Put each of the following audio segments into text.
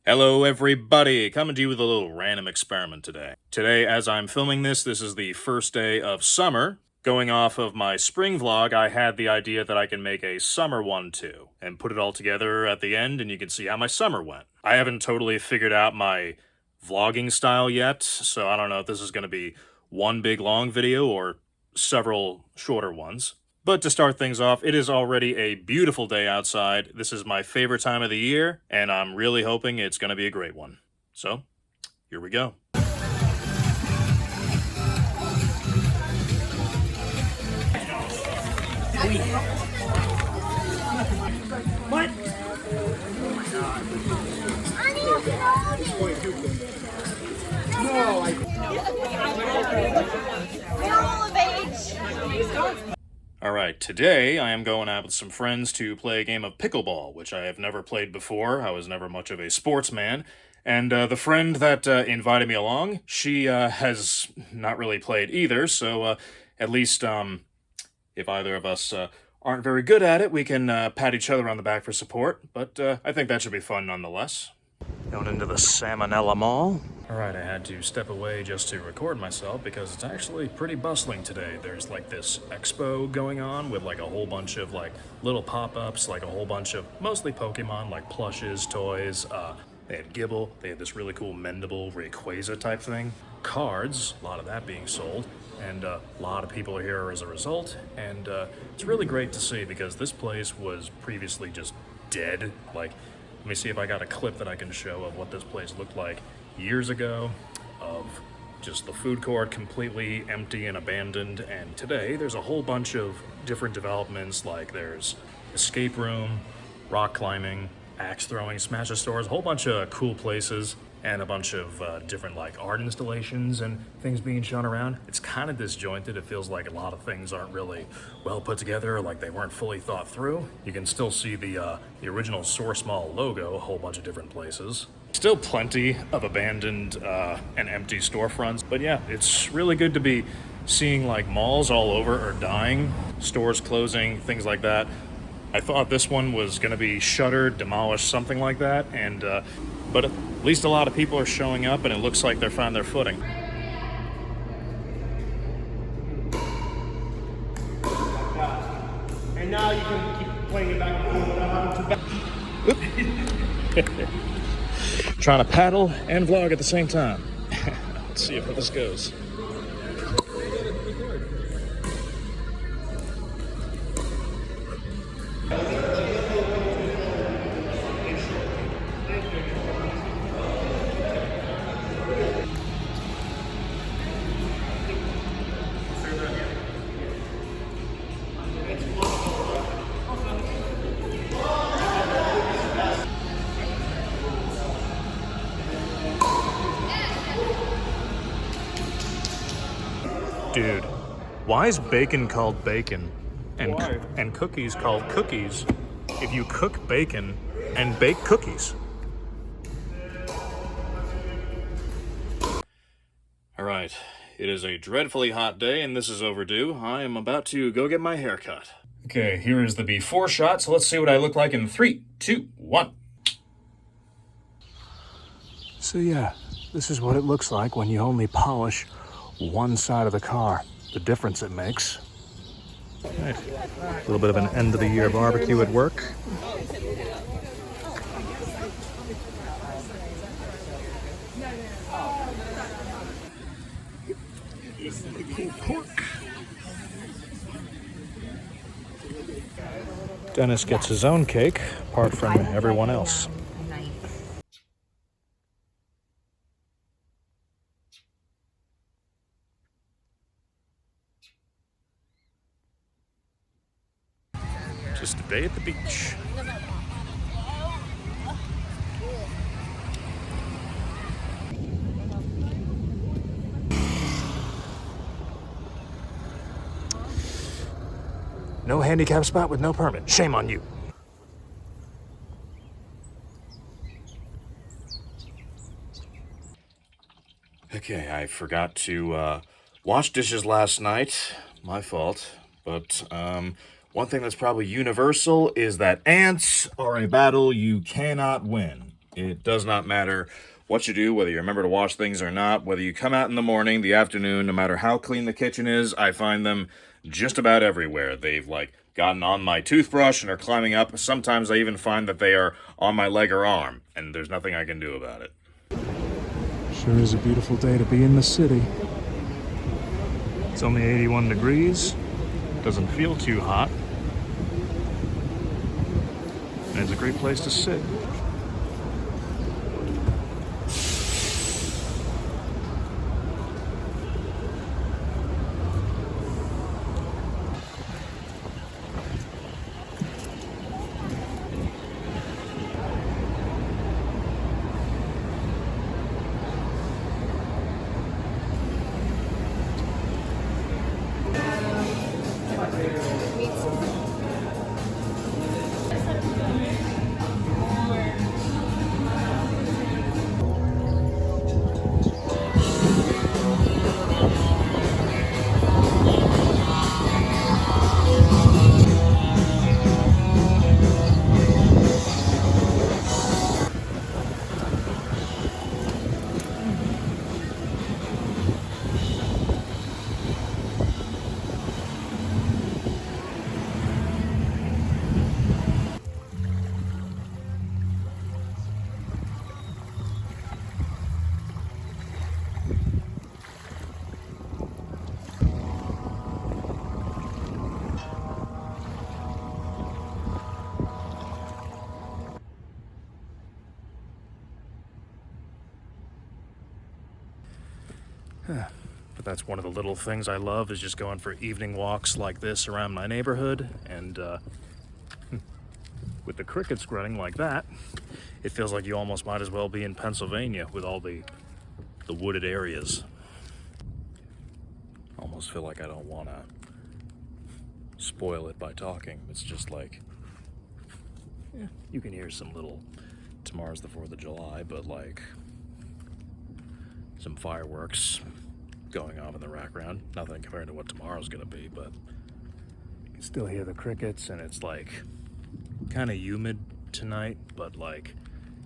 Hello everybody, coming to you with a little random experiment today. Today, as I'm filming this is the first day of summer. Going off of my spring vlog, I had the idea that I can make a summer one too, and put it all together at the end and you can see how my summer went. I haven't totally figured out my vlogging style yet, so I don't know if this is going to be one big long video or several shorter ones. But to start things off, it is already a beautiful day outside. This is my favorite time of the year, and I'm really hoping it's going to be a great one. So, here we go. What? Alright, today I am going out with some friends to play a game of pickleball, which I have never played before. I was never much of a sportsman. And the friend that invited me along, she has not really played either, so at least if either of us aren't very good at it, we can pat each other on the back for support. But I think that should be fun nonetheless. Going into the Salmonella Mall. Alright, I had to step away just to record myself because it's actually pretty bustling today. There's like this expo going on with like a whole bunch of like little pop-ups, like a whole bunch of mostly Pokemon, like plushes, toys. They had Gibble, they had this really cool Mendable Rayquaza type thing. Cards, a lot of that being sold, and a lot of people are here as a result. And it's really great to see because this place was previously just dead. Like, let me see if I got a clip that I can show of what this place looked like years ago, of just the food court completely empty and abandoned. And today there's a whole bunch of different developments, like there's escape room, rock climbing, axe throwing, smasher stores, a whole bunch of cool places, and a bunch of different like art installations and things being shown around. It's kind of disjointed. It feels like a lot of things aren't really well put together, or like they weren't fully thought through. You can still see the original Source Mall logo a whole bunch of different places. Still plenty of abandoned and empty storefronts, but yeah, it's really good to be seeing like malls all over are dying, stores closing, things like that. I thought this one was going to be shuttered, demolished, something like that, and but at least a lot of people are showing up, and it looks like they're finding their footing. And now you can keep playing it back and forth without having to. Trying to paddle and vlog at the same time. Let's see how this goes. Dude, why is bacon called bacon and cookies called cookies if you cook bacon and bake cookies? Alright, it is a dreadfully hot day and this is overdue. I am about to go get my hair cut. Okay, here is the before shot, so let's see what I look like in 3, 2, 1. So yeah, this is what it looks like when you only polish one side of the car. The difference it makes. Right. A little bit of an end of the year barbecue at work. Pork. Dennis gets his own cake, apart from everyone else. Just a day at the beach. No handicap spot with no permit. Shame on you. Okay, I forgot to wash dishes last night. My fault. But one thing that's probably universal is that ants are a battle you cannot win. It does not matter what you do, whether you remember to wash things or not, whether you come out in the morning, the afternoon, no matter how clean the kitchen is, I find them just about everywhere. They've like gotten on my toothbrush and are climbing up. Sometimes I even find that they are on my leg or arm, and there's nothing I can do about it. Sure is a beautiful day to be in the city. It's only 81 degrees. Doesn't feel too hot. And it's a great place to sit. But that's one of the little things I love, is just going for evening walks like this around my neighborhood. And with the crickets grunting like that, it feels like you almost might as well be in Pennsylvania with all the wooded areas. Almost feel like I don't want to spoil it by talking. It's just like, yeah, you can hear some little, tomorrow's the 4th of July, but like some fireworks going on in the background. Nothing compared to what tomorrow's gonna be, but you can still hear the crickets, and it's like kind of humid tonight, but like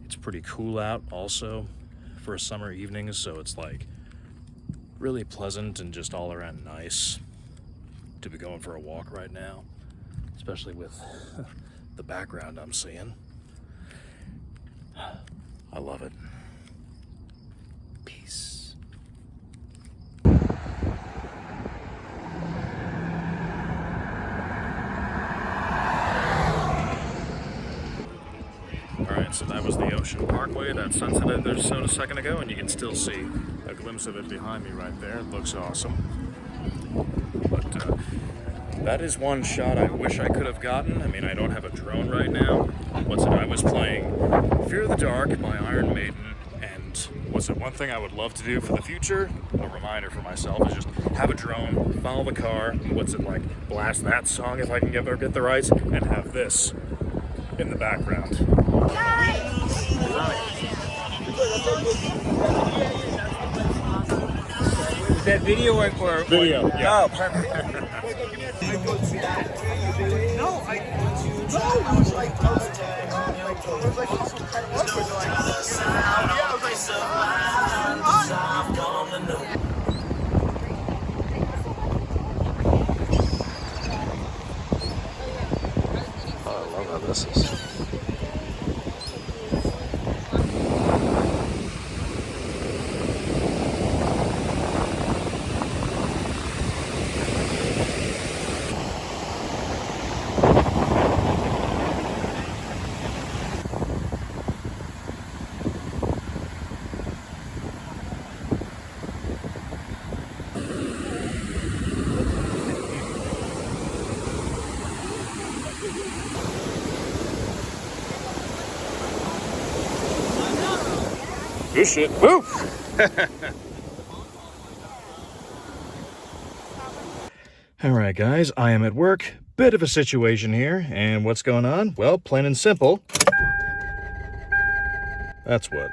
it's pretty cool out also for a summer evening, so it's like really pleasant and just all around nice to be going for a walk right now, especially with the background I'm seeing. I love it. Peace. Alright, so that was the Ocean Parkway that sunsetted there just a second ago, and you can still see a glimpse of it behind me right there. It looks awesome. But that is one shot I wish I could have gotten. I mean, I don't have a drone right now. I was playing Fear of the Dark by Iron Maiden, and one thing I would love to do for the future, a reminder for myself, is just have a drone, follow the car, blast that song if I can get the rights, and have this in the background. Is that video or Video, yeah. Oh, perfect. Oh, I love how this is. Good shit. Woo! Alright guys, I am at work. Bit of a situation here, and what's going on? Well, plain and simple. That's what.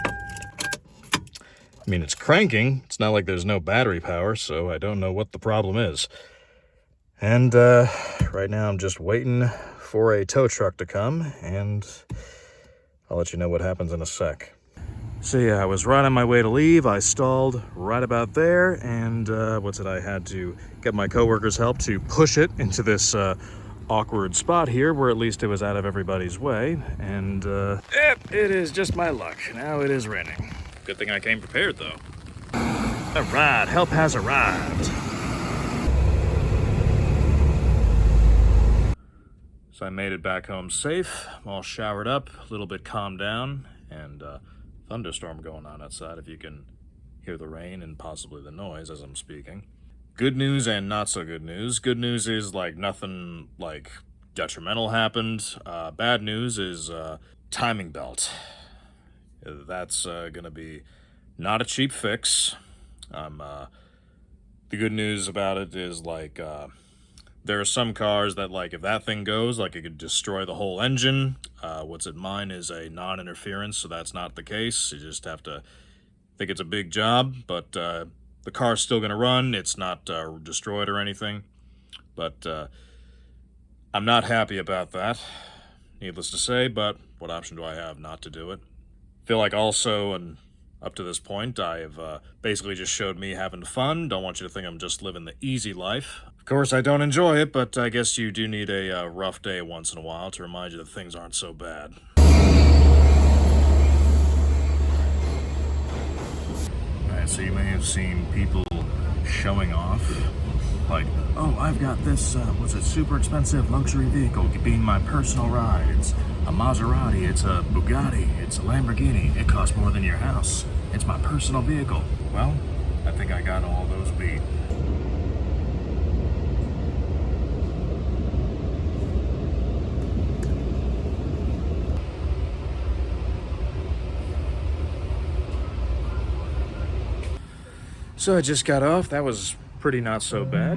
I mean, it's cranking. It's not like there's no battery power, so I don't know what the problem is. And right now I'm just waiting for a tow truck to come, and I'll let you know what happens in a sec. So yeah, I was right on my way to leave. I stalled right about there, and I had to get my coworker's help to push it into this awkward spot here, where at least it was out of everybody's way. And it is just my luck. Now it is raining. Good thing I came prepared, though. All right, help has arrived. So I made it back home safe. I'm all showered up, a little bit calmed down, and thunderstorm going on outside, if you can hear the rain and possibly the noise as I'm speaking. Good news and not so good news. Good news is like nothing like detrimental happened. Bad news is timing belt. That's gonna be not a cheap fix. The good news about it is like there are some cars that like if that thing goes, like it could destroy the whole engine. Mine is a non-interference, so that's not the case. You just have to think it's a big job, but the car's still gonna run. It's not destroyed or anything, but I'm not happy about that, needless to say, but what option do I have not to do it? Feel like also, and up to this point, I have basically just showed me having fun. Don't want you to think I'm just living the easy life. Of course, I don't enjoy it, but I guess you do need a rough day once in a while to remind you that things aren't so bad. Alright, so you may have seen people showing off. Like, oh, I've got this, super expensive luxury vehicle being my personal ride. It's a Maserati, it's a Bugatti, it's a Lamborghini. It costs more than your house. It's my personal vehicle. Well, I think I got all those beat. So I just got off. That was pretty not so bad.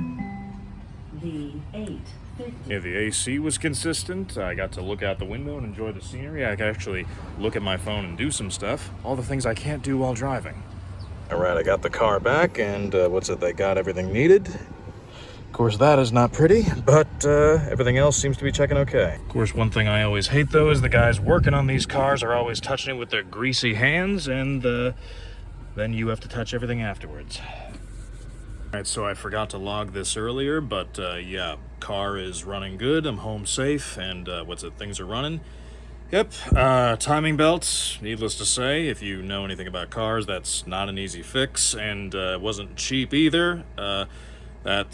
The 850. Yeah, the AC was consistent. I got to look out the window and enjoy the scenery. I could actually look at my phone and do some stuff. All the things I can't do while driving. All right, I got the car back, and they got everything needed. Of course, that is not pretty, but everything else seems to be checking okay. Of course, one thing I always hate, though, is the guys working on these cars are always touching it with their greasy hands, and then you have to touch everything afterwards. Alright, so I forgot to log this earlier, but yeah, car is running good, I'm home safe, and things are running. Yep, timing belts, needless to say, if you know anything about cars, that's not an easy fix, and it wasn't cheap either. That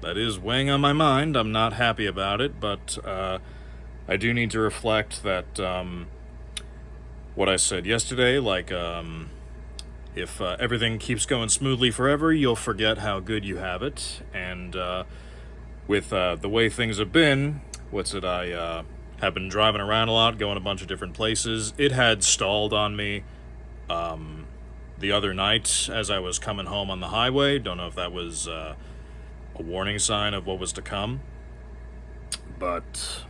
is weighing on my mind. I'm not happy about it, but I do need to reflect that what I said yesterday, like, if everything keeps going smoothly forever, you'll forget how good you have it. And with the way things have been, I have been driving around a lot, going a bunch of different places. It had stalled on me the other night as I was coming home on the highway. Don't know if that was a warning sign of what was to come. But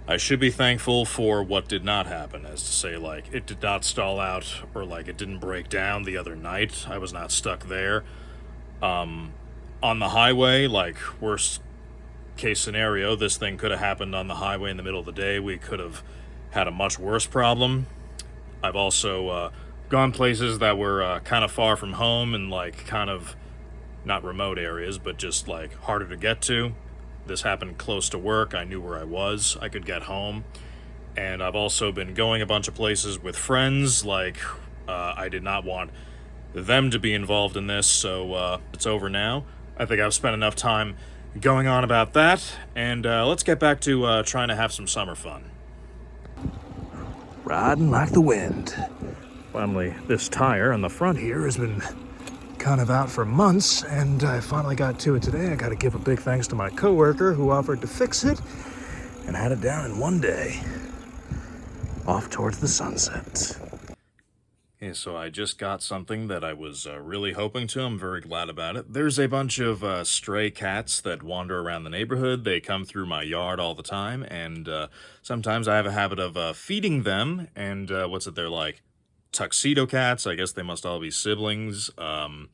I should be thankful for what did not happen, as to say, like, it did not stall out, or, like, it didn't break down the other night. I was not stuck there. On the highway, like, worst case scenario, this thing could have happened on the highway in the middle of the day. We could have had a much worse problem. I've also gone places that were kind of far from home and, like, kind of, not remote areas, but just, like, harder to get to. This happened close to work. I knew where I was. I could get home. And I've also been going a bunch of places with friends. Like, I did not want them to be involved in this, so it's over now. I think I've spent enough time going on about that. And let's get back to trying to have some summer fun. Riding like the wind. Finally, this tire on the front here has been kind of out for months, and I finally got to it today. I got to give a big thanks to my coworker who offered to fix it and had it down in one day. Off towards the sunset. Okay, so I just got something that I was really hoping to. I'm very glad about it. There's a bunch of stray cats that wander around the neighborhood. They come through my yard all the time, and sometimes I have a habit of feeding them, and they're like tuxedo cats. I guess they must all be siblings. Don't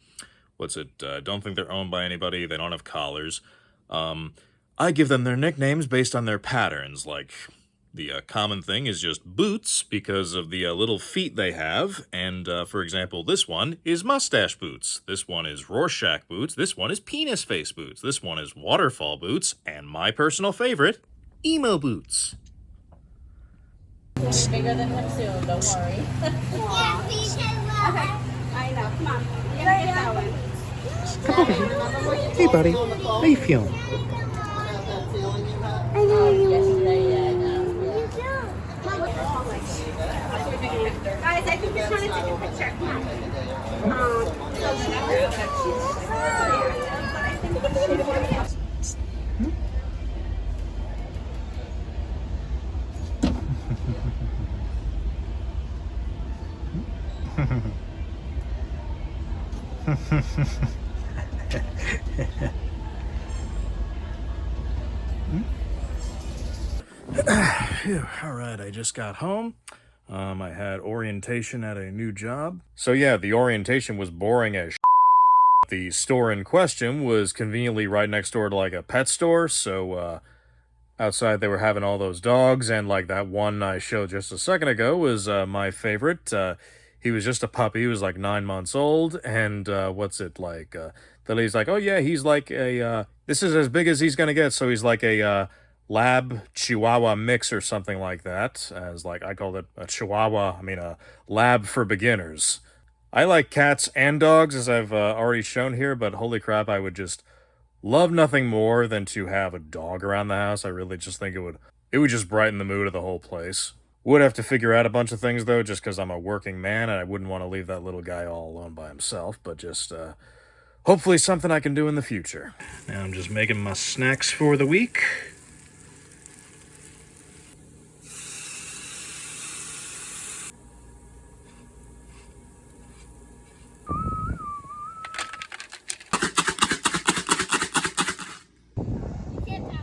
think they're owned by anybody. They don't have collars. I give them their nicknames based on their patterns, like The common thing is just boots because of the little feet they have. And for example, this one is mustache boots. This one is Rorschach boots. This one is penis face boots. This one is waterfall boots. And my personal favorite, emo boots. Bigger than him soon, don't worry. Okay, I know. Come on. You're gonna get that one. Hey, buddy. How you feeling? Yesterday, yeah, I know. Guys, I think we're trying to take a picture. Come on. Phew, all right, I just got home. I had orientation at a new job. So yeah, the orientation was boring as The store in question was conveniently right next door to like a pet store, so outside they were having all those dogs, and like that one I showed just a second ago was my favorite. He was just a puppy. He was like 9 months old, and the lady's like, oh yeah, he's like a, this is as big as he's gonna get, so he's like a lab chihuahua mix or something like that. As like, I called it a a lab for beginners. I like cats and dogs, as I've already shown here, but holy crap, I would just love nothing more than to have a dog around the house. I really just think it would just brighten the mood of the whole place. Would have to figure out a bunch of things, though, just because I'm a working man, and I wouldn't want to leave that little guy all alone by himself, but just, hopefully something I can do in the future. Now I'm just making my snacks for the week.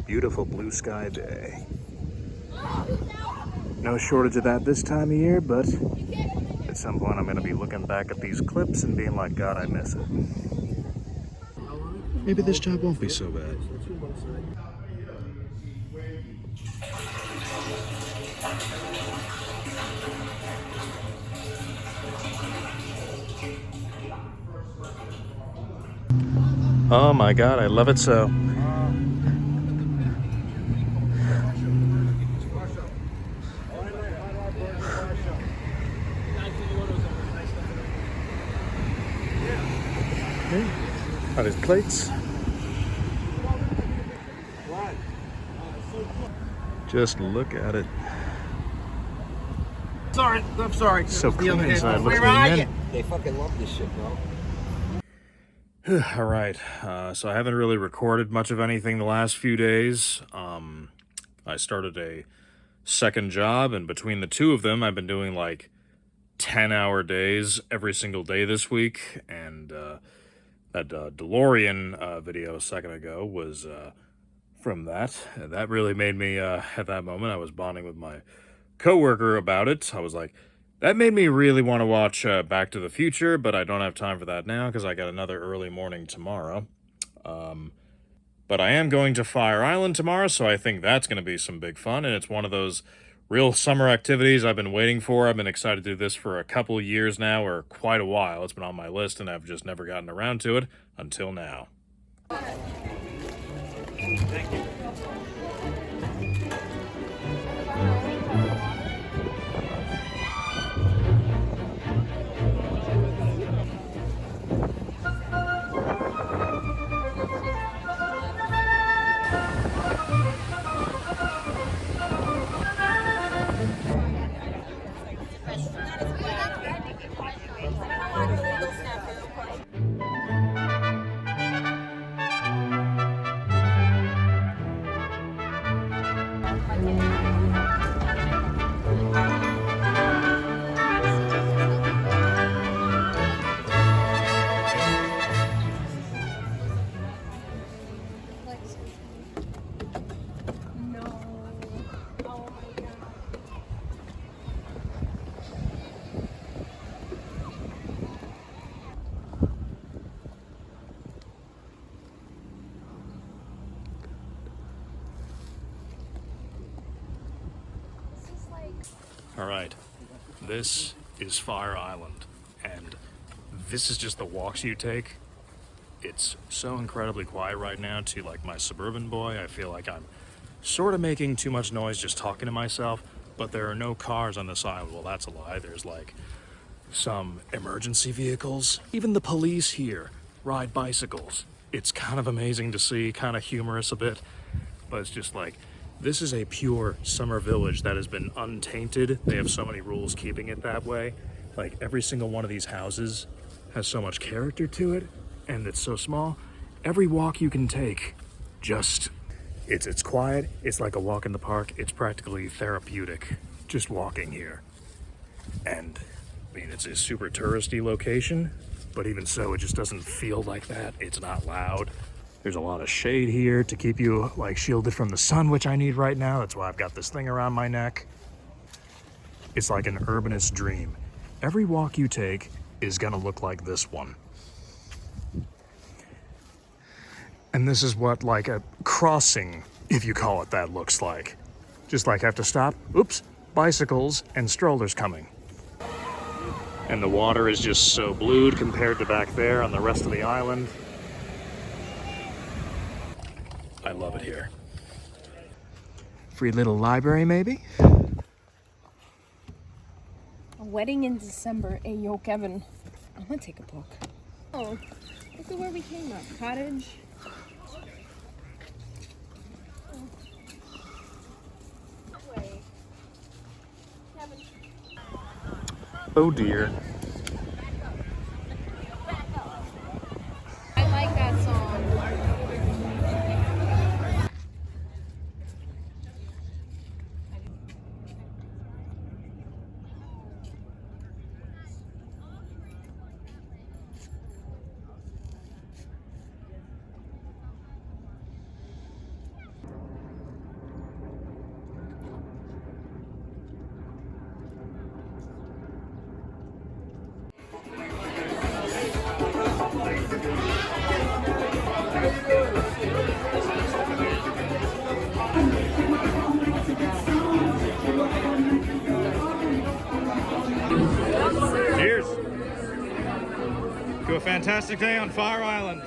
Beautiful blue sky day. No shortage of that this time of year, but at some point I'm going to be looking back at these clips and being like, God, I miss it. Maybe this job won't be so bad. Oh my God, I love it so. Got his plates. Just look at it. Sorry, I'm sorry. So The clean other hand. inside. Looks Where are like you? They fucking love this shit, bro. All right, so I haven't really recorded much of anything the last few days. I started a second job, and between the two of them, I've been doing like 10-hour days every single day this week, and that DeLorean video a second ago was from that. And that really made me, at that moment, I was bonding with my coworker about it. I was like, that made me really want to watch Back to the Future, but I don't have time for that now because I got another early morning tomorrow. But I am going to Fire Island tomorrow, so I think that's going to be some big fun, and it's one of those real summer activities I've been waiting for. I've been excited to do this for a couple years now, or quite a while. It's been on my list, and I've just never gotten around to it until now. Thank you. this is Fire Island, and this is just the walks you take. It's so incredibly quiet right now to like my suburban boy. I feel like I'm sort of making too much noise just talking to myself, but there are no cars on this island. Well, that's a lie. There's like some emergency vehicles. Even the police here ride bicycles. It's kind of amazing to see, kind of humorous a bit, but it's just like, this is a pure summer village that has been untainted. They have so many rules keeping it that way. Like every single one of these houses has so much character to it, and it's so small. Every walk you can take, just, it's quiet. It's like a walk in the park. It's practically therapeutic, just walking here. And I mean, it's a super touristy location, but even so, it just doesn't feel like that. It's not loud. There's a lot of shade here to keep you like shielded from the sun, which I need right now. That's why I've got this thing around my neck. It's like an urbanist dream. Every walk you take is gonna look like this one. And this is what like a crossing, if you call it that, looks like. Just like have to stop, oops, bicycles and strollers coming. And the water is just so blued compared to back there on the rest of the island. I love it here. Free little library, maybe? A wedding in December. Hey, yo, Kevin. I'm gonna take a book. Oh, look at where we came up. Cottage. Oh dear. I like that song. Cheers to a fantastic day on Fire Island.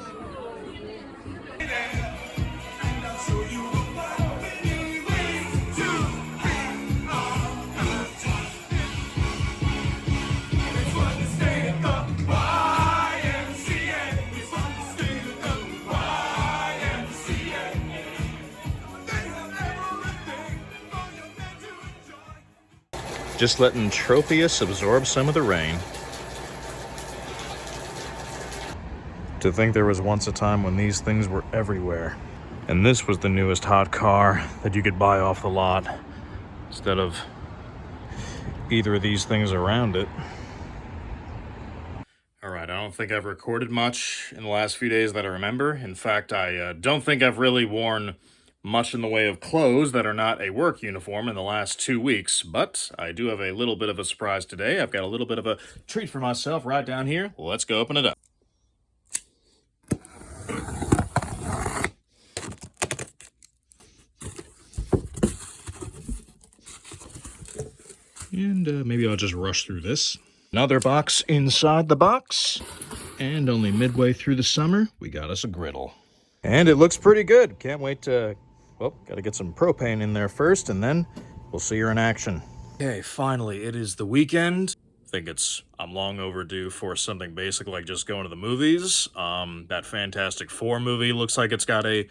Just letting Tropius absorb some of the rain. To think there was once a time when these things were everywhere. And this was the newest hot car that you could buy off the lot instead of either of these things around it. Alright, I don't think I've recorded much in the last few days that I remember. In fact, I don't think I've really worn much in the way of clothes that are not a work uniform in the last 2 weeks, but I do have a little bit of a surprise today. I've got a little bit of a treat for myself right down here. Let's go open it up. And maybe I'll just rush through this. Another box inside the box. And only midway through the summer, we got us a griddle. And it looks pretty good. Can't wait to... Well, gotta get some propane in there first, and then we'll see her in action. Okay, finally, it is the weekend. I think I'm long overdue for something basic like just going to the movies. That Fantastic Four movie looks like it's got a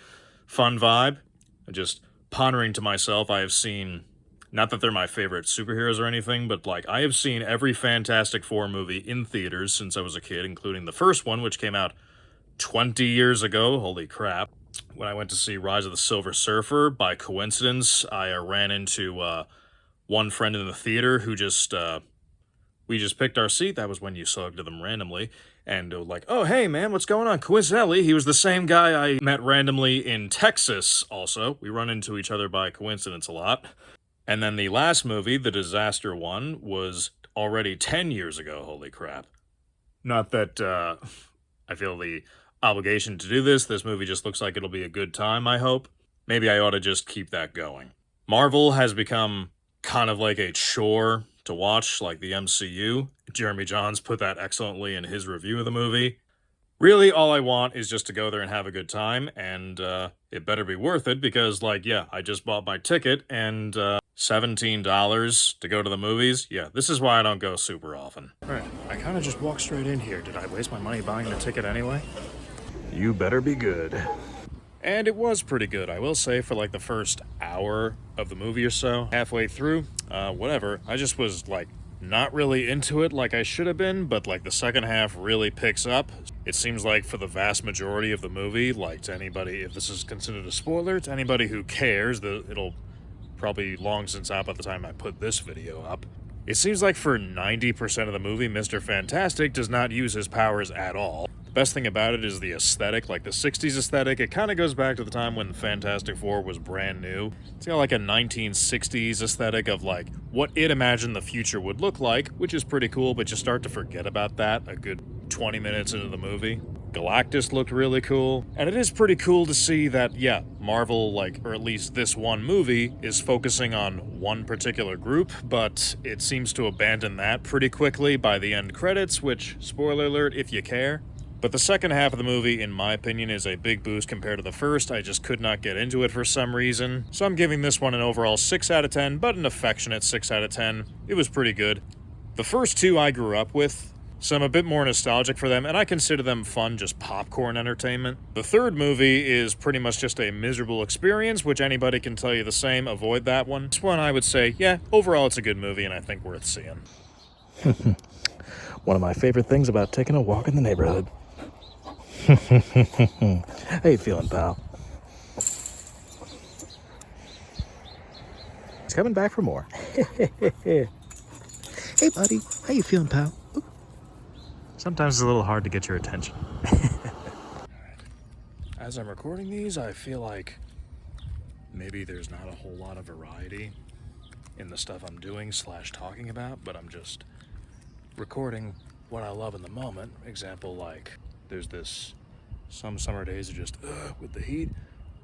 fun vibe. Just pondering to myself, I have seen, not that they're my favorite superheroes or anything, but like I have seen every Fantastic Four movie in theaters since I was a kid, including the first one, which came out 20 years ago. Holy crap. When I went to see Rise of the Silver Surfer, by coincidence, I ran into one friend in the theater who just, we just picked our seat. That was when you selected them randomly. And like, oh, hey, man, what's going on? Coincidentally, he was the same guy I met randomly in Texas also. We run into each other by coincidence a lot. And then the last movie, the disaster one, was already 10 years ago. Holy crap. Not that I feel the obligation to do this. This movie just looks like it'll be a good time, I hope. Maybe I ought to just keep that going. Marvel has become kind of like a chore to watch, like the MCU. Jeremy Jahns put that excellently in his review of the movie. Really, all I want is just to go there and have a good time, and it better be worth it because, like, yeah, I just bought my ticket, and $17 to go to the movies. Yeah, this is why I don't go super often. Alright, I kind of just walked straight in here. Did I waste my money buying the ticket anyway? You better be good. And it was pretty good, I will say, for like the first hour of the movie or so. Halfway through, whatever, I just was like not really into it like I should have been, but like the second half really picks up. It seems like for the vast majority of the movie, like to anybody, if this is considered a spoiler, to anybody who cares, it'll probably long since out by the time I put this video up. It seems like for 90% of the movie, Mr. Fantastic does not use his powers at all. The best thing about it is the aesthetic, like the 60s aesthetic. It kind of goes back to the time when Fantastic Four was brand new. It's got like a 1960s aesthetic of like what it imagined the future would look like, which is pretty cool, but you start to forget about that a good 20 minutes into the movie. Galactus looked really cool, and it is pretty cool to see that, yeah, Marvel, like, or at least this one movie, is focusing on one particular group, but it seems to abandon that pretty quickly by the end credits, which, spoiler alert if you care. But the second half of the movie, in my opinion, is a big boost compared to the first. I just could not get into it for some reason. So I'm giving this one an overall 6 out of 10, but an affectionate 6 out of 10. It was pretty good. The first two I grew up with, so I'm a bit more nostalgic for them, and I consider them fun, just popcorn entertainment. The third movie is pretty much just a miserable experience, which anybody can tell you the same. Avoid that one. This one I would say, yeah, overall it's a good movie, and I think worth seeing. One of my favorite things about taking a walk in the neighborhood. How you feeling, pal? He's coming back for more. Hey, buddy. How you feeling, pal? Ooh. Sometimes it's a little hard to get your attention. As I'm recording these, I feel like maybe there's not a whole lot of variety in the stuff I'm doing / talking about, but I'm just recording what I love in the moment. Example, like, there's this, some summer days are just, with the heat.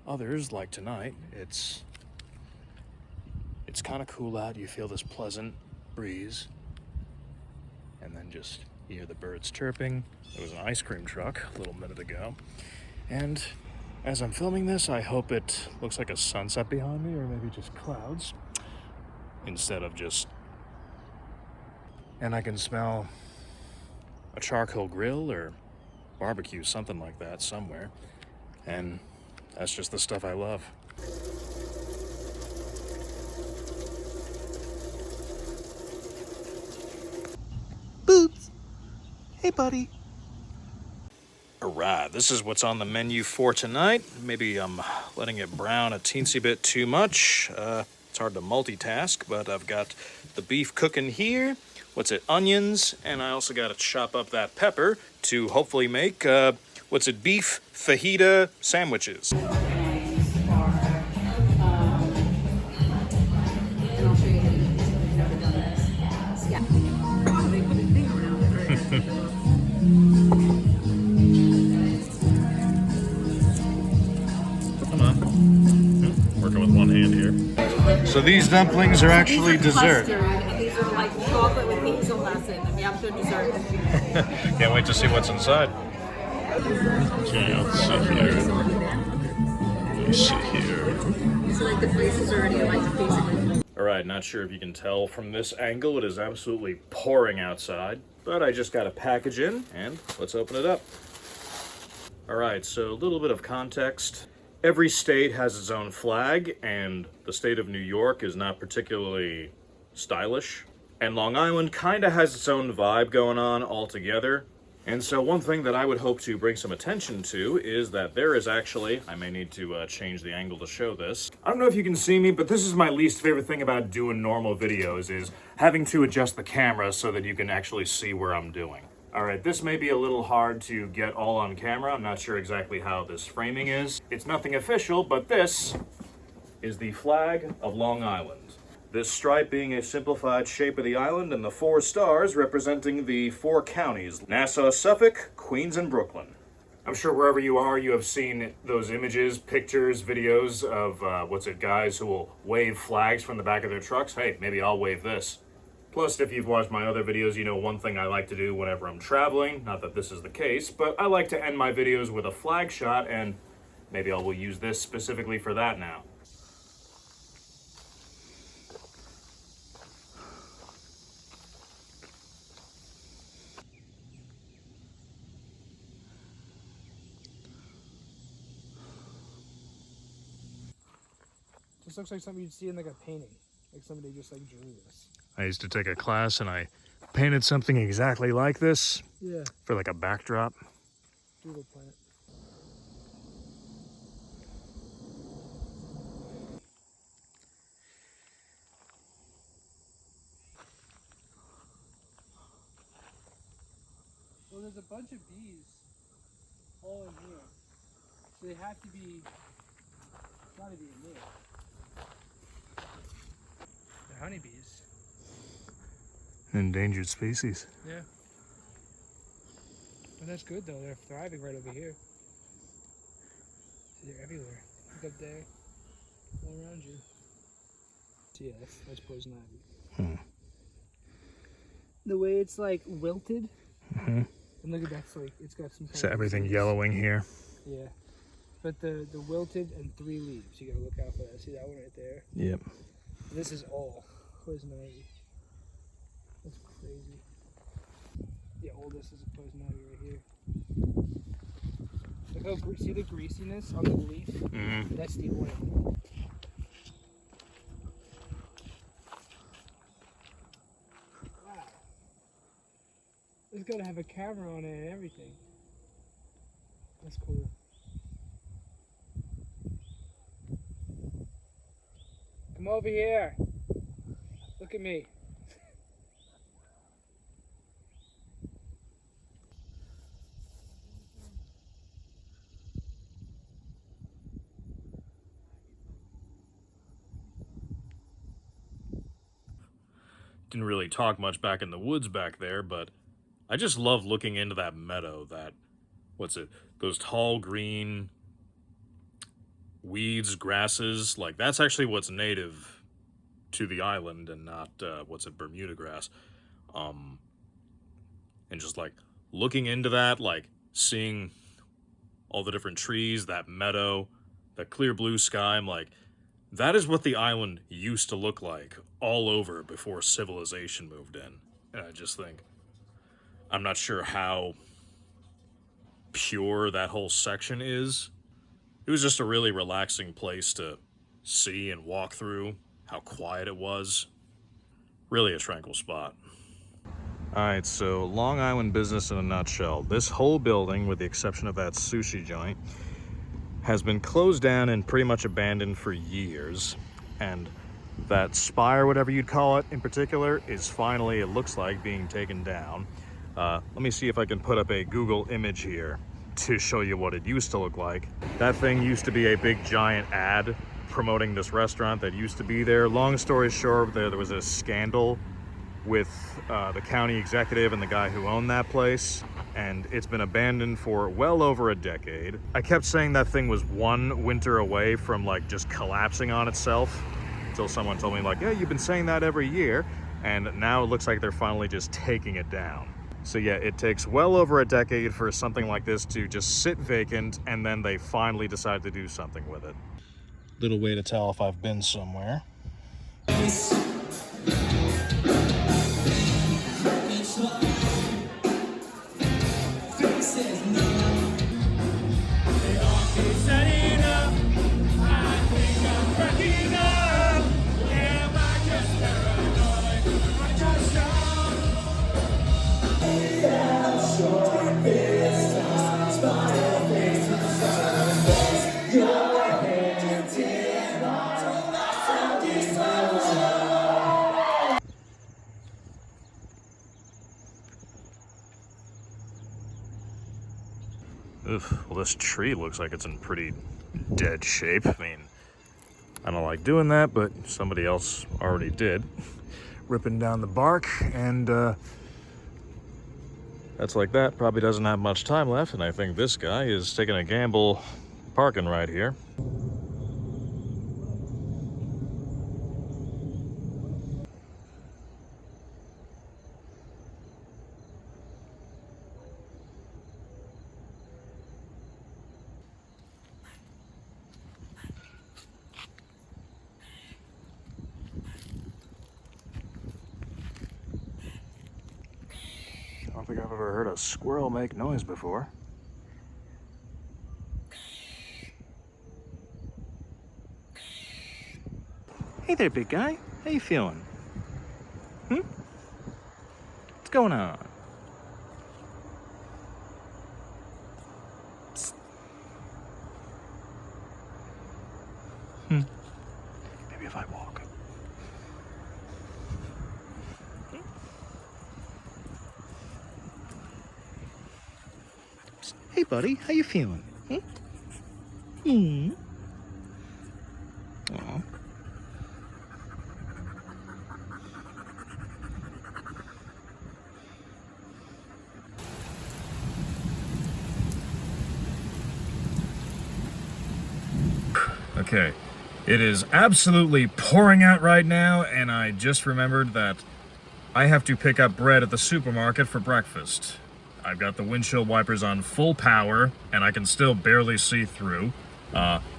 Others, like tonight, it's kind of cool out. You feel this pleasant breeze. And then just, you hear the birds chirping. There was an ice cream truck a little minute ago. And as I'm filming this, I hope it looks like a sunset behind me, or maybe just clouds, instead of just... And I can smell a charcoal grill or barbecue, something like that, somewhere. And that's just the stuff I love. Boots. Hey, buddy. Alright, this is what's on the menu for tonight. Maybe I'm letting it brown a teensy bit too much. It's hard to multitask, but I've got the beef cooking here. Onions, and I also got to chop up that pepper to hopefully make, beef fajita sandwiches. Come on. Working with one hand here. So these dumplings are actually dessert. These are like chocolate with hazelnuts in them. Yeah, they're dessert. Can't wait to see what's inside. Okay, let's see here. Let's see here. So like the place is already like basically. Alright, not sure if you can tell from this angle, it is absolutely pouring outside. But I just got a package in, and let's open it up. Alright, so a little bit of context. Every state has its own flag, and the state of New York is not particularly stylish. And Long Island kind of has its own vibe going on altogether. And so one thing that I would hope to bring some attention to is that there is actually, I may need to change the angle to show this. I don't know if you can see me, but this is my least favorite thing about doing normal videos, is having to adjust the camera so that you can actually see where I'm doing. All right, this may be a little hard to get all on camera. I'm not sure exactly how this framing is. It's nothing official, but this is the flag of Long Island. This stripe being a simplified shape of the island, and the 4 stars representing the 4 counties: Nassau, Suffolk, Queens, and Brooklyn. I'm sure wherever you are, you have seen those images, pictures, videos of, guys who will wave flags from the back of their trucks. Hey, maybe I'll wave this. Plus, if you've watched my other videos, you know one thing I like to do whenever I'm traveling, not that this is the case, but I like to end my videos with a flag shot, and maybe I will use this specifically for that now. This looks like something you'd see in like a painting. Like somebody just like drew this. I used to take a class and I painted something exactly like this Yeah. for like a backdrop. Doodle plant. Well, there's a bunch of bees all in here. So they have to be, gotta be in there. They're honeybees. Endangered species. Yeah. But that's good though, they're thriving right over here. They're everywhere. Look up there. All around you. So yeah, that's poison ivy. The way it's like wilted. And look at that, like it's got some kind So of everything disease. yellowing here. Yeah. But the wilted and 3 leaves, you gotta look out for that. See that one right there? Yep. This is all poison ivy. That's crazy. Yeah, all this is a poison ivy right here. Look how see the greasiness on the leaf? That's the oil. Wow. It's gotta have a camera on it and everything. That's cool. Come over here. Look at me. Didn't really talk much back in the woods back there, but I just love looking into that meadow, those tall green weeds, grasses, like that's actually what's native to the island and not, Bermuda grass. And just like looking into that, like seeing all the different trees, that meadow, that clear blue sky, I'm like, that is what the island used to look like all over before civilization moved in. And I just think, I'm not sure how pure that whole section is. It was just a really relaxing place to see and walk through, how quiet it was. Really a tranquil spot. Alright, so Long Island business in a nutshell. This whole building, with the exception of that sushi joint, has been closed down and pretty much abandoned for years. And that spire, whatever you'd call it in particular, is finally, it looks like, being taken down. Let me see if I can put up a Google image here to show you what it used to look like. That thing used to be a big giant ad promoting this restaurant that used to be there. Long story short, there was a scandal with the county executive and the guy who owned that place, and it's been abandoned for well over a decade. I kept saying that thing was one winter away from like just collapsing on itself, until someone told me like, yeah, you've been saying that every year, and now it looks like they're finally just taking it down. So yeah, it takes well over a decade for something like this to just sit vacant, and then they finally decide to do something with it. Little way to tell if I've been somewhere. Well, this tree looks like it's in pretty dead shape. I mean, I don't like doing that, but somebody else already did. Ripping down the bark, and That's like that. Probably doesn't have much time left, and I think this guy is taking a gamble parking right here. I don't think I've ever heard a squirrel make noise before. Hey there, big guy. How you feeling? What's going on? Psst. Maybe if I walk. Hey, buddy, how you feeling? Aw. Okay, it is absolutely pouring out right now, and I just remembered that I have to pick up bread at the supermarket for breakfast. I've got the windshield wipers on full power, and I can still barely see through.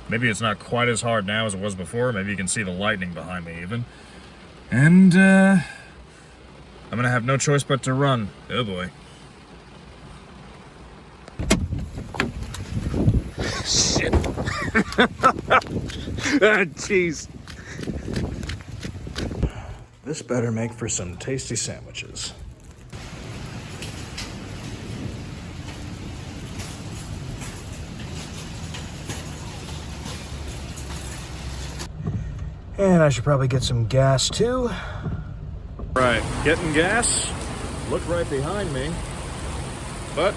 Maybe it's not quite as hard now as it was before. Maybe you can see the lightning behind me even. And, I'm gonna have no choice but to run. Oh boy. Shit. Ah, jeez. This better make for some tasty sandwiches. And I should probably get some gas too. Right, getting gas. Look right behind me. But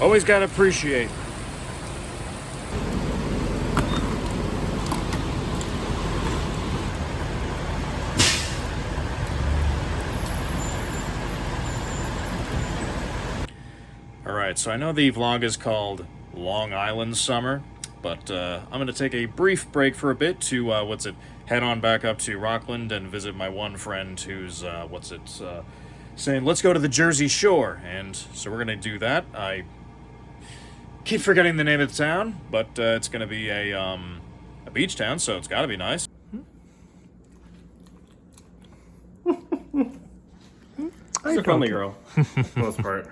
always gotta appreciate. Alright, so I know the vlog is called Long Island Summer, but I'm going to take a brief break for a bit to, head on back up to Rockland and visit my one friend who's, saying, let's go to the Jersey Shore. And so we're going to do that. I keep forgetting the name of the town, but it's going to be a beach town, so it's got to be nice. She's a friendly girl, for the most part.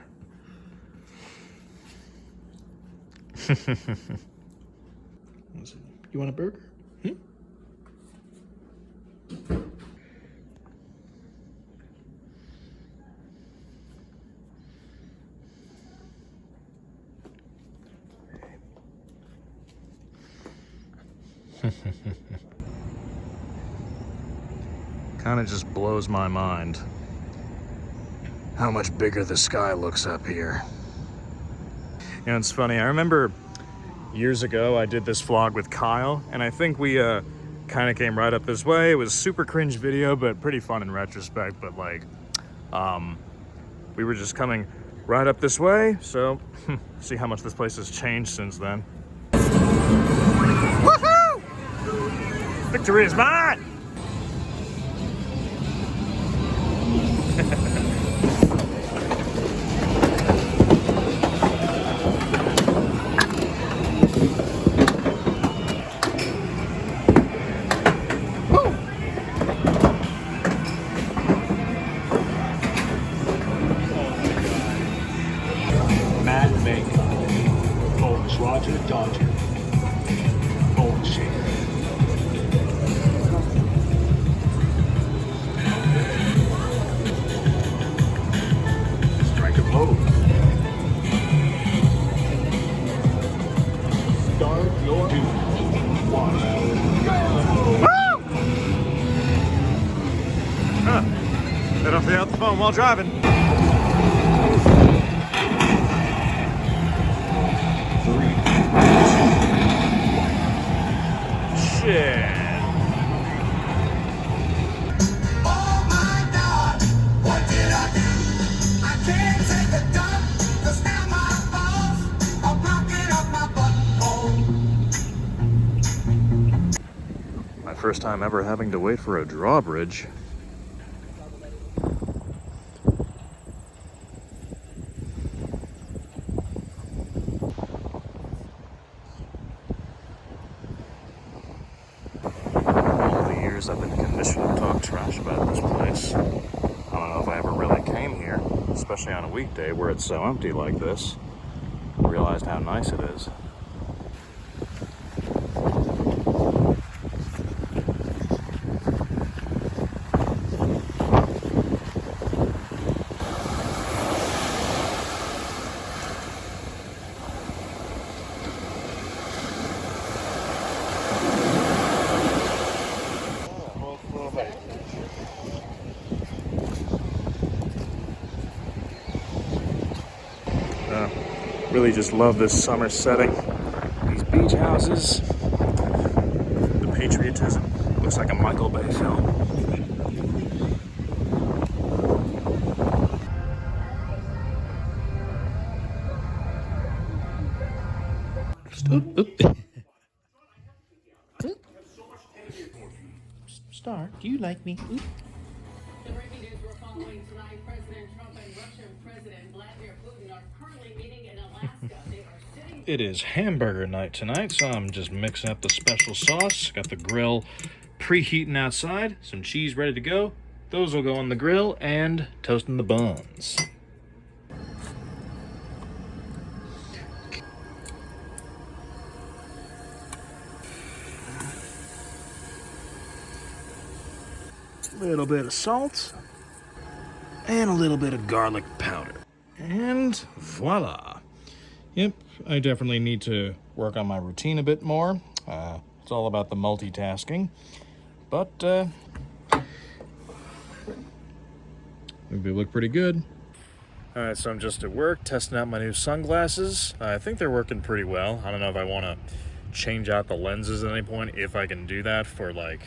You want a burger? Kind of just blows my mind how much bigger the sky looks up here. You know, it's funny, I remember years ago I did this vlog with Kyle, and I think we kind of came right up this way. It was a super cringe video, but pretty fun in retrospect. But like, we were just coming right up this way, so see how much this place has changed since then. Woohoo! Victory is mine! Roger Dodger. Bone shaker. Strike a pose. Start your 2, 1. Huh. Better not forget the phone while driving. Shit. Oh my God, what did I do? I First time ever having to wait for a drawbridge. All the years I've been conditioned to talk trash about this place. I don't know if I ever really came here, especially on a weekday where it's so empty like this. I realized how nice it is. Really just love this summer setting. These beach houses, the patriotism. Looks like a Michael Bay film. Star, do you like me? The breaking news we're following tonight, President Trump and Russian President Vladimir Putin are currently meeting in Alaska. They are sitting... It is hamburger night tonight, so I'm just mixing up the special sauce. Got the grill preheating outside, some cheese ready to go. Those will go on the grill, and toasting the buns. A little bit of salt, and a little bit of garlic powder. And voila. Yep, I definitely need to work on my routine a bit more. It's all about the multitasking. But, they look pretty good. Alright, so I'm just at work testing out my new sunglasses. I think they're working pretty well. I don't know if I want to change out the lenses at any point, if I can do that for, like,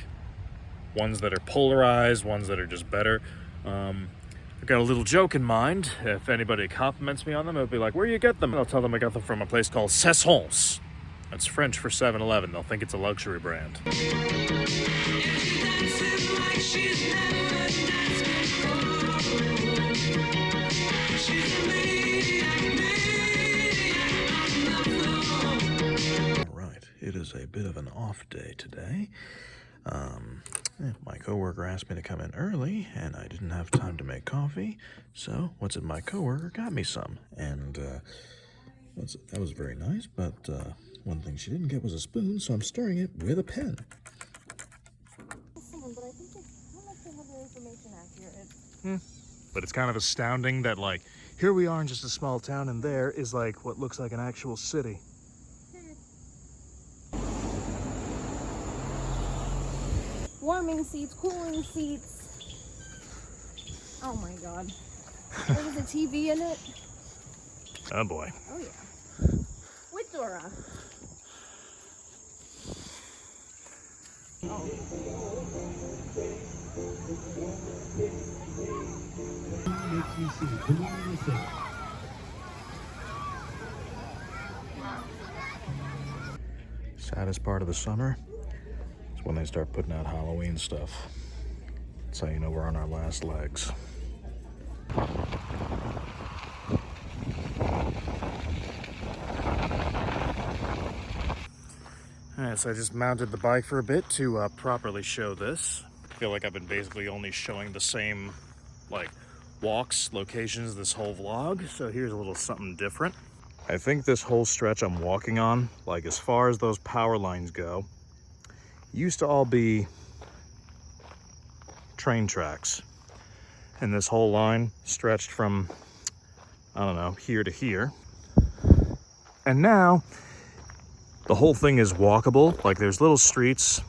ones that are polarized, ones that are just better. I've got a little joke in mind. If anybody compliments me on them, I'll be like, where do you get them? I'll tell them I got them from a place called Cessons. That's French for 7-Eleven. They'll think it's a luxury brand. All right, it is a bit of an off day today. My coworker asked me to come in early, and I didn't have time to make coffee. So, what's it? My coworker got me some, and that was very nice. But one thing she didn't get was a spoon, so I'm stirring it with a pen. But it's kind of astounding that, like, here we are in just a small town, and there is like what looks like an actual city. Warming seats, cooling seats. Oh my god. There's a TV in it. Oh boy. Oh yeah. With Dora. Oh. Saddest part of the summer is when they start putting out Halloween stuff. That's how you know we're on our last legs. Alright, so I just mounted the bike for a bit to properly show this. I feel like I've been basically only showing the same, like, walks, locations this whole vlog, so here's a little something different. I think this whole stretch I'm walking on, like as far as those power lines go, used to all be train tracks. And this whole line stretched from, I don't know, here to here. And now, the whole thing is walkable. Like, there's little streets.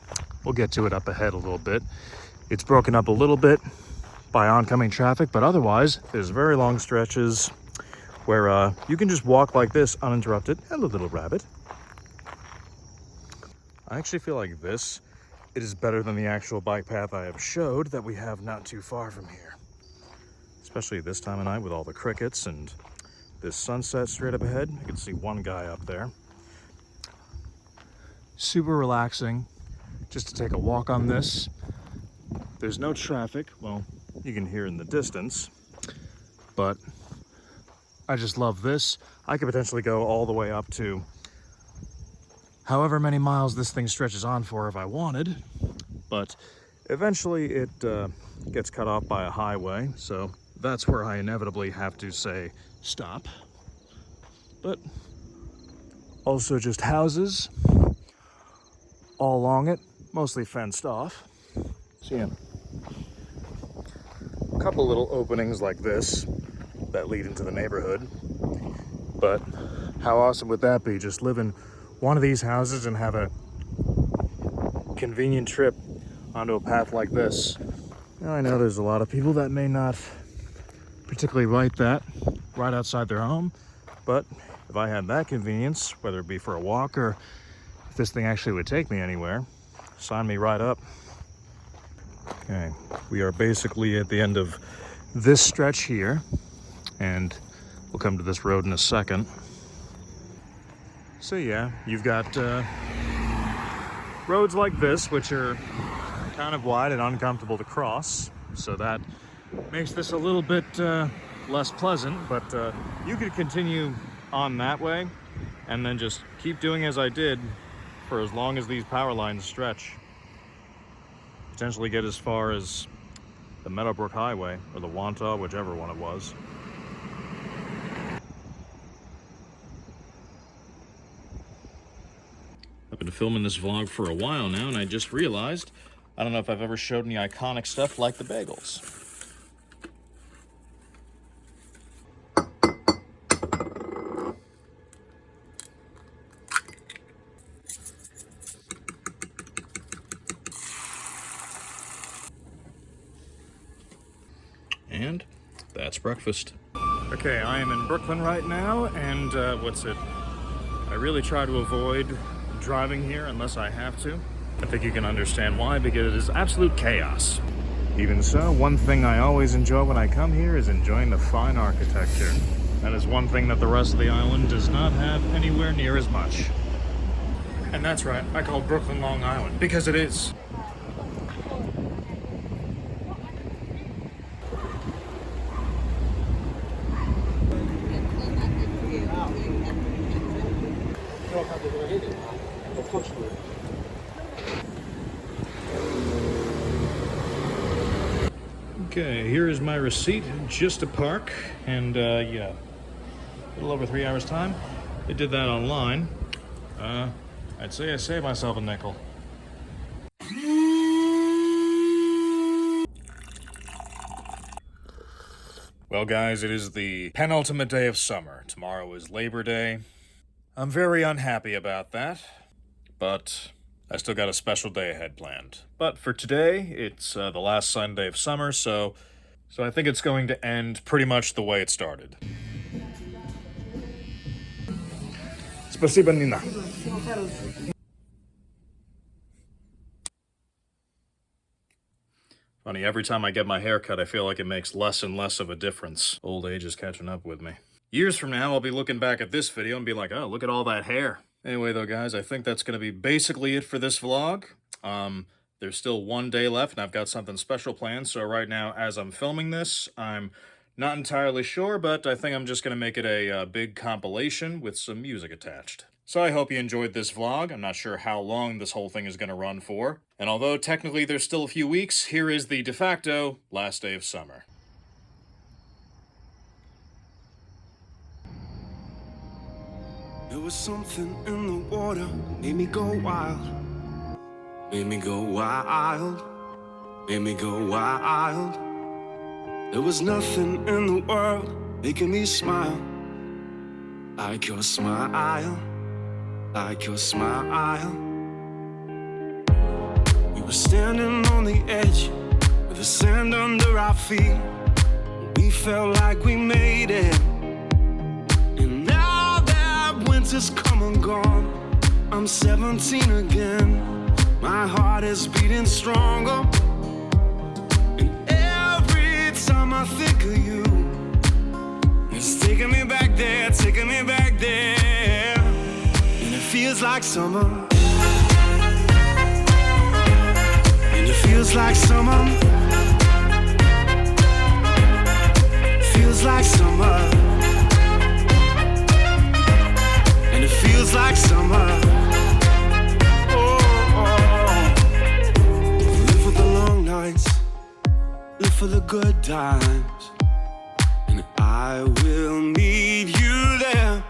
We'll get to it up ahead a little bit. It's broken up a little bit by oncoming traffic, but otherwise, there's very long stretches where you can just walk like this uninterrupted. Hello, little rabbit. I actually feel like this, it is better than the actual bike path I have showed that we have not too far from here. Especially this time of night with all the crickets and this sunset straight up ahead. I can see one guy up there. Super relaxing. just to take a walk on this. There's no traffic. Well, you can hear in the distance, but I just love this. I could potentially go all the way up to however many miles this thing stretches on for if I wanted, but eventually it gets cut off by a highway, so that's where I inevitably have to say stop. But also just houses all along it, mostly fenced off. See a couple little openings like this that lead into the neighborhood, but how awesome would that be? Just live in one of these houses and have a convenient trip onto a path like this. Now, I know there's a lot of people that may not particularly like that right outside their home, but if I had that convenience, whether it be for a walk or if this thing actually would take me anywhere, sign me right up. Okay, we are basically at the end of this stretch here, and we'll come to this road in a second. So yeah, you've got roads like this, which are kind of wide and uncomfortable to cross, so that makes this a little bit less pleasant, but you could continue on that way and then just keep doing as I did for as long as these power lines stretch. Potentially get as far as the Meadowbrook Highway or the Wantagh, whichever one it was. I've been filming this vlog for a while now, and I just realized I don't know if I've ever showed any iconic stuff like the bagels. And that's breakfast. Okay, I am in Brooklyn right now, and I really try to avoid driving here unless I have to. I think you can understand why, because it is absolute chaos. Even so, one thing I always enjoy when I come here is enjoying the fine architecture. That is one thing that the rest of the island does not have anywhere near as much. And that's right, I call Brooklyn Long Island, because it is. Okay, here is my receipt, just to park, and yeah, a little over 3 hours time. I did that online. I'd say I saved myself a nickel. Well, guys, it is the penultimate day of summer. Tomorrow is Labor Day. I'm very unhappy about that, but I still got a special day ahead planned. But for today, it's the last Sunday of summer, so I think it's going to end pretty much the way it started. Спасибо, Nina. Funny, every time I get my hair cut, I feel like it makes less and less of a difference. Old age is catching up with me. Years from now, I'll be looking back at this video and be like, oh, look at all that hair. Anyway, though, guys, I think that's going to be basically it for this vlog. There's still one day left, and I've got something special planned. So right now, as I'm filming this, I'm not entirely sure, but I think I'm just going to make it a big compilation with some music attached. So I hope you enjoyed this vlog. I'm not sure how long this whole thing is going to run for. And although technically there's still a few weeks, here is the de facto last day of summer. There was something in the water, made me go wild. Made me go wild. Made me go wild. There was nothing in the world making me smile like your smile, like your smile. We were standing on the edge with the sand under our feet. We felt like we made it. And now that winter's come and gone, I'm 17 again. My heart is beating stronger. And every time I think of you, it's taking me back there, taking me back there. And it feels like summer. feels like summer. Feels like summer. And it feels like summer. Live for the long nights, live for the good times, and I will meet you there.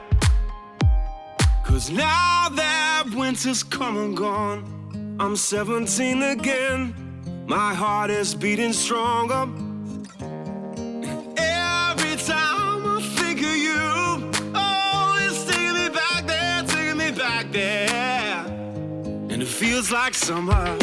'Cause now that winter's come and gone, I'm 17 again. My heart is beating stronger. Every time I think of you, oh, it's taking me back there, taking me back there. And it feels like summer.